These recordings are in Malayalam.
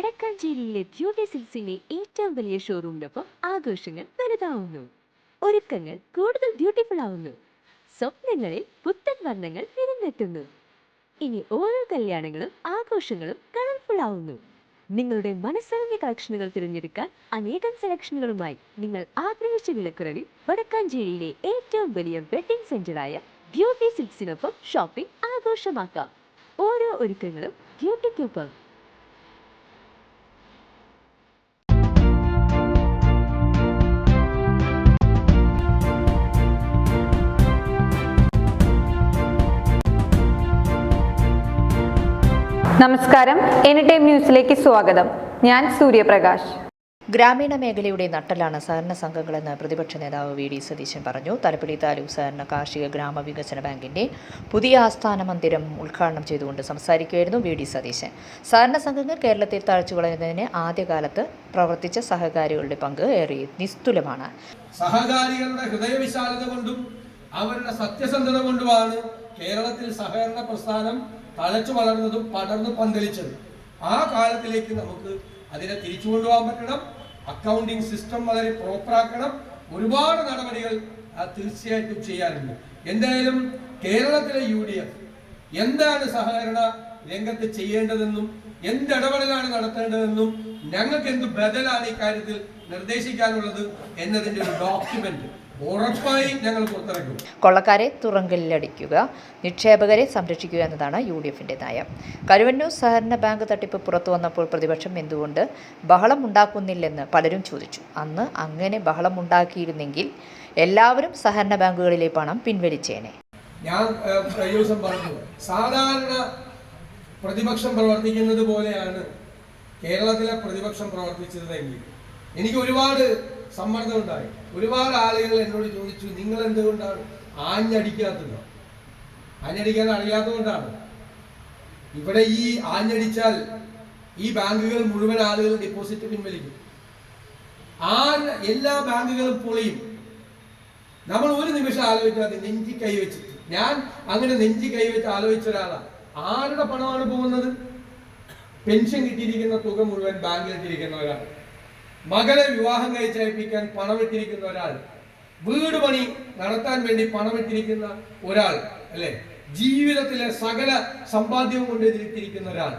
വടക്കാഞ്ചേരിയിലെ ബ്യൂട്ടി സിൽക്സിന്റെ ഏറ്റവും വലിയ ഷോറൂമിനൊപ്പം ആഘോഷങ്ങൾ വലുതാവുന്നു. ഒരുക്കങ്ങൾ കൂടുതൽ ബ്യൂട്ടിഫുൾ ആവുന്നു. സ്വപ്നങ്ങളിൽ പുത്തൻ വർണ്ണങ്ങൾ വിരുന്നെത്തുന്നു. ഇനി ഓരോ കല്യാണങ്ങളും ആഘോഷങ്ങളും കളർഫുൾ ആവുന്നു. നിങ്ങളുടെ മനസ്സറിഞ്ഞ കളക്ഷനുകൾ തിരഞ്ഞെടുക്കാൻ അനേകം സെലക്ഷനുകളുമായി നിങ്ങൾ ആഗ്രഹിച്ച വിലക്കുറവിൽ വടക്കാഞ്ചേരിയിലെ ഏറ്റവും വലിയ വെഡിംഗ് സെന്ററായ ബ്യൂട്ടി സിൽക്സിനൊപ്പം ഷോപ്പിംഗ് ആഘോഷമാക്കാം. ഓരോ ഒരുക്കങ്ങളും ബ്യൂട്ടിക്കൊപ്പം. നമസ്കാരം, എനിടൈം ന്യൂസിലേക്ക് സ്വാഗതം. ഞാൻ സൂര്യപ്രകാശ്. ഗ്രാമീണ മേഖലയുടെ നട്ടലാണ് സഹകരണ സംഘങ്ങളെന്ന് പ്രതിപക്ഷ നേതാവ് വി ഡി സതീശൻ പറഞ്ഞു. തലപ്പള്ളി താലൂക്ക് സഹകരണ കാർഷിക ഗ്രാമവികസന ബാങ്കിന്റെ പുതിയ ആസ്ഥാന മന്ദിരം ഉദ്ഘാടനം ചെയ്തുകൊണ്ട് സംസാരിക്കുകയായിരുന്നു വി ഡി സതീശൻ. സഹകരണ സംഘങ്ങൾ കേരളത്തിൽ തഴച്ചുകളയുന്നതിന് ആദ്യകാലത്ത് പ്രവർത്തിച്ച സഹകാരികളുടെ പങ്ക് ഏറെ നിസ്തുലമാണ്. സഹകാരികളുടെ ഹൃദയവിശാലത കൊണ്ടും അവരുടെ സത്യസന്ധത കൊണ്ടുമാണ് കേരളത്തിൽ സഹകരണ പ്രസ്ഥാനം തഴച്ചു വളർന്നതും പടർന്നു പന്തലിച്ചത്. ആ കാലത്തിലേക്ക് നമുക്ക് അതിനെ തിരിച്ചു കൊണ്ടുപോകാൻ പറ്റണം. അക്കൗണ്ടിങ് സിസ്റ്റം വളരെ പ്രോപ്പറാക്കണം. ഒരുപാട് നടപടികൾ തീർച്ചയായിട്ടും ചെയ്യാനുണ്ട്. എന്തായാലും കേരളത്തിലെ UDF എന്താണ് സഹകരണ രംഗത്ത് ചെയ്യേണ്ടതെന്നും എന്തിടപെടലാണ് നടത്തേണ്ടതെന്നും ഞങ്ങൾക്ക് എന്ത് ബദലാണ് ഇക്കാര്യത്തിൽ നിർദ്ദേശിക്കാനുള്ളത് എന്നതിൻ്റെ ഒരു ഡോക്യുമെന്റ് ഉറപ്പായി ഞങ്ങൾ പുറത്തിറക്കും. കൊള്ളക്കാരെ തുറങ്കലിലടിക്കുക, നിക്ഷേപകരെ സംരക്ഷിക്കുക എന്നതാണ് UDFന്റെ നയം. കരുവന്നൂർ സഹകരണ ബാങ്ക് തട്ടിപ്പ് പുറത്തു വന്നപ്പോൾ പ്രതിപക്ഷം എന്തുകൊണ്ട് ബഹളം ഉണ്ടാക്കുന്നില്ലെന്ന് പലരും ചോദിച്ചു. അന്ന് അങ്ങനെ ബഹളം ഉണ്ടാക്കിയിരുന്നെങ്കിൽ എല്ലാവരും സഹകരണ ബാങ്കുകളിലെ പണം പിൻവലിച്ചേനെ. ഞാൻ പറഞ്ഞു, സാധാരണ പ്രതിപക്ഷം പ്രവർത്തിക്കുന്നത് പോലെയാണ് കേരളത്തിലെ പ്രതിപക്ഷം പ്രവർത്തിച്ചതെങ്കിൽ എനിക്ക് ഒരുപാട് സമ്മർദ്ദം ഉണ്ടായി. ഒരുപാട് ആളുകൾ എന്നോട് ചോദിച്ചു, നിങ്ങൾ എന്തുകൊണ്ടാണ് ആഞ്ഞടിക്കാത്തത്? ആഞ്ഞടിക്കാൻ അറിയാത്തതുകൊണ്ടാണ്. ഇവിടെ ഈ ആഞ്ഞടിച്ചാൽ ഈ ബാങ്കുകൾ മുഴുവൻ ആളുകൾ ഡെപ്പോസിറ്റ് പിൻവലിക്കും. എല്ലാ ബാങ്കുകളും പൊളിയും. നമ്മൾ ഒരു നിമിഷം ആലോചിക്കാതെ നെഞ്ചി കൈവച്ചിട്ട്, ഞാൻ അങ്ങനെ നെഞ്ചി കൈവച്ച് ആലോചിച്ച ഒരാളാണ്. ആരുടെ പണമാണ് പോകുന്നത്? പെൻഷൻ കിട്ടിയിരിക്കുന്ന തുക മുഴുവൻ ബാങ്കിൽ ഇട്ടിരിക്കുന്ന ഒരാൾ, മകളെ വിവാഹം കഴിച്ചയപ്പിക്കാൻ പണമിട്ടിരിക്കുന്ന ഒരാൾ, വീട് പണി നടത്താൻ വേണ്ടി പണമിട്ടിരിക്കുന്ന ഒരാൾ, അല്ലെ, ജീവിതത്തിലെ സകല സമ്പാദ്യവും കൊണ്ട് ഇതിലിട്ടിരിക്കുന്ന ഒരാൾ.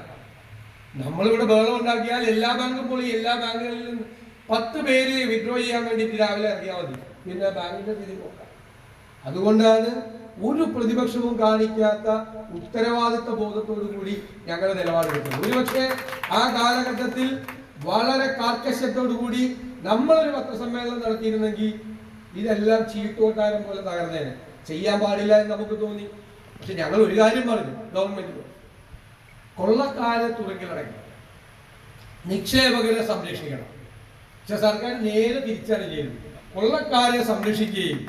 നമ്മളിവിടെ ബഹളം ഉണ്ടാക്കിയാൽ എല്ലാ ബാങ്കും പോയി എല്ലാ ബാങ്കുകളിൽ നിന്ന് 10 പേര് വിഡ്രോ ചെയ്യാൻ വേണ്ടിയിട്ട് രാവിലെ ഇറങ്ങിയാൽ മതി, പിന്നെ ബാങ്കിന്റെ സ്ഥിതി നോക്കാം. അതുകൊണ്ടാണ് ഒരു പ്രതിപക്ഷവും കാണിക്കാത്ത ഉത്തരവാദിത്വ ബോധത്തോടു കൂടി ഞങ്ങളുടെ നിലപാടെടുക്കുന്നത്. ഒരുപക്ഷെ ആ കാലഘട്ടത്തിൽ വളരെ കാർക്കശ്യത്തോടു കൂടി നമ്മളൊരു പത്രസമ്മേളനം നടത്തിയിരുന്നെങ്കിൽ ഇതെല്ലാം ചീട്ടോട്ടാരം പോലെ തകർന്നേനെ. ചെയ്യാൻ പാടില്ല എന്ന് നമുക്ക് തോന്നി. പക്ഷെ ഞങ്ങൾ ഒരു കാര്യം പറഞ്ഞു, ഗവൺമെന്റ് കൊള്ളക്കാരെ തുറങ്കിലടക്കണം, നിക്ഷേപകരെ സംരക്ഷിക്കണം. പക്ഷെ സർക്കാർ നേരെ തിരിച്ചാണ് ചെയ്യുന്നത്. കൊള്ളക്കാരെ സംരക്ഷിക്കുകയും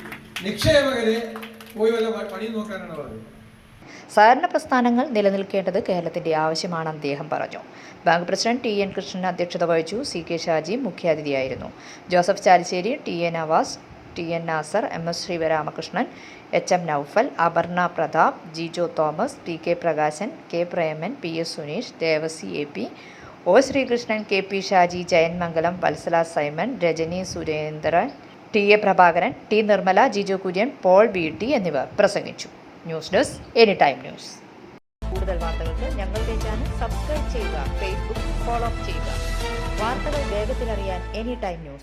നിക്ഷേപകരെ പോയി വല്ല പണി നോക്കാനാണ് പറഞ്ഞത്. സഹകരണ പ്രസ്ഥാനങ്ങൾ നിലനിൽക്കേണ്ടത് കേരളത്തിന്റെ ആവശ്യമാണെന്ന് അദ്ദേഹം പറഞ്ഞു. ബാങ്ക് പ്രസിഡന്റ് TN കൃഷ്ണൻ അധ്യക്ഷത വഹിച്ചു. CK ഷാജി മുഖ്യാതിഥിയായിരുന്നു. Joseph Chalissery, TA Navas, TN Nasar, MS Sreeramakrishnan, HM Noufal, Aparna Prathap, Jijo Thomas, PK Prakashan, K Preman, PS Suneesh, Devasi AP, O Sreekrishnan, KP Shaji, Jayan Mangalam, Vatsala Simon, Rajani Surendran, TA Prabhakaran, T Nirmala, Jijo Kurian, Paul BT എന്നിവർ പ്രസംഗിച്ചു. News desk anytime news. കൂടുതൽ വാർത്തകൾക്ക് ഞങ്ങളുടെ ചാനൽ സബ്സ്ക്രൈബ് ചെയ്യുക, ഫേസ്ബുക്ക് ഫോളോ ചെയ്യുക. വാർത്തകൾ വേഗത്തിലറിയാൻ എനിടൈം ന്യൂസ്.